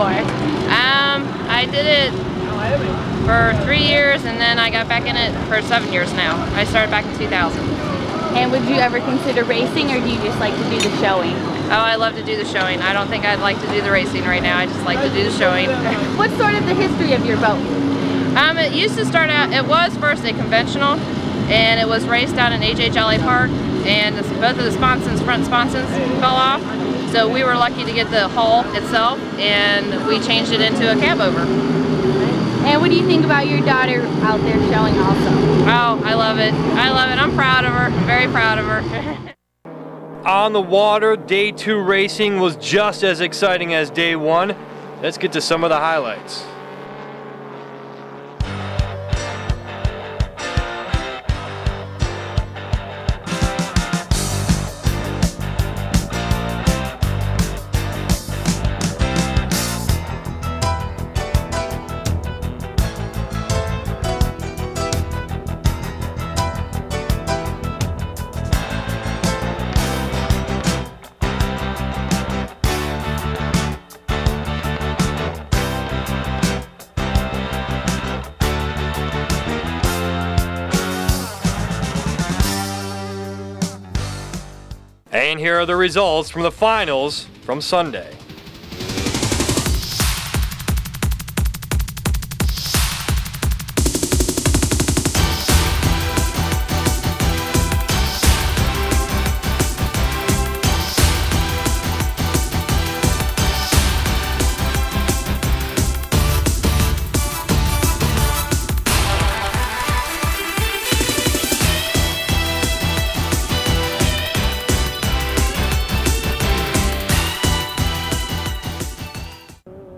for? I did it for 3 years, and then I got back in it for 7 years now. I started back in 2000. And would you ever consider racing, or do you just like to do the showing? Oh, I love to do the showing. I don't think I'd like to do the racing right now. I just like to do the showing. What's sort of the history of your boat? It used to start out, it was first a conventional, and it was raced out in HHLA Park, and both of the sponsons, front sponsons, fell off. So we were lucky to get the hull itself, and we changed it into a cab over. And what do you think about your daughter out there showing also? Oh, I love it. I love it. I'm proud of her. I'm very proud of her. On the water, day 2 racing was just as exciting as day 1. Let's get to some of the highlights. And here are the results from the finals from Sunday.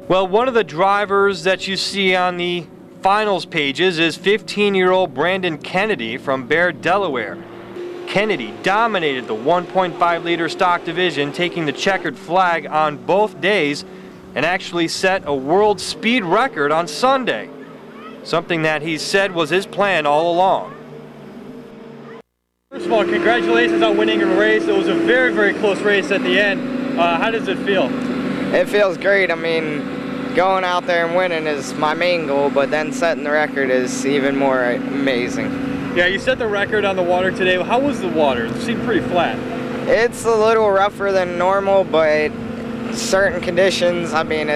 Well, one of the drivers that you see on the finals pages is 15-year-old Brandon Kennedy from Bear, Delaware. Kennedy dominated the 1.5 liter stock division, taking the checkered flag on both days and actually set a world speed record on Sunday, something that he said was his plan all along. First of all, congratulations on winning a race. It was a very, very close race at the end. How does it feel? It feels great. I mean, going out there and winning is my main goal, but then setting the record is even more amazing. Yeah, you set the record on the water today. How was the water? It seemed pretty flat. It's a little rougher than normal, but certain conditions, I mean,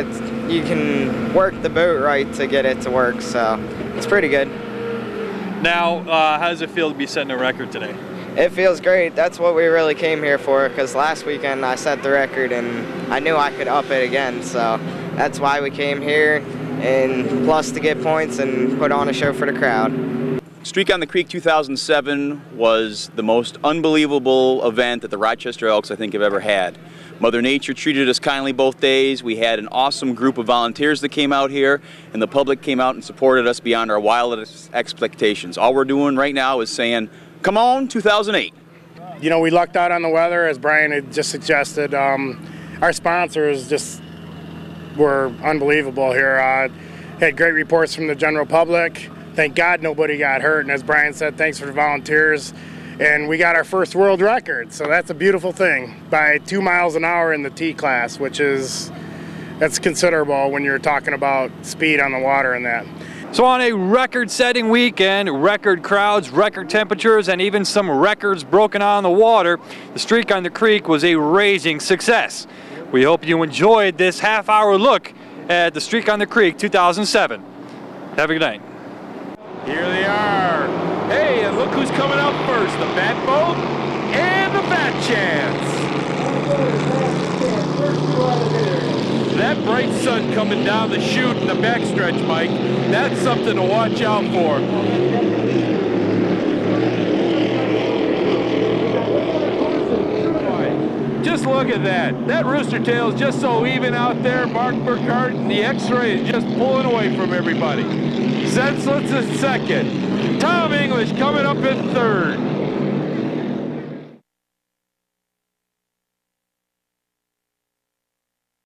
you can work the boat right to get it to work, so it's pretty good. Now, how does it feel to be setting a record today? It feels great. That's what we really came here for, because last weekend I set the record and I knew I could up it again, so that's why we came here, and plus to get points and put on a show for the crowd. Streak on the Creek 2007 was the most unbelievable event that the Rochester Elks I think have ever had. Mother Nature treated us kindly both days. We had an awesome group of volunteers that came out here, and the public came out and supported us beyond our wildest expectations. All we're doing right now is saying, come on, 2008. You know, we lucked out on the weather, as Brian had just suggested. Our sponsors just were unbelievable here. Had great reports from the general public. Thank God nobody got hurt, and as Brian said, thanks for the volunteers. And we got our first world record, so that's a beautiful thing, by 2 miles an hour in the T class, that's considerable when you're talking about speed on the water and that. So on a record-setting weekend, record crowds, record temperatures, and even some records broken on the water, the Streak on the Creek was a razing success. We hope you enjoyed this half-hour look at the Streak on the Creek 2007. Have a good night. Here they are. Hey, and look who's coming up first, the Bat Boat and the Bat Chance. That bright sun coming down the chute in the backstretch, Mike, that's something to watch out for. Just look at that. That rooster tail is just so even out there. Mark Burkhart and the X-ray is just pulling away from everybody. Senseless in second. Tom English coming up in third.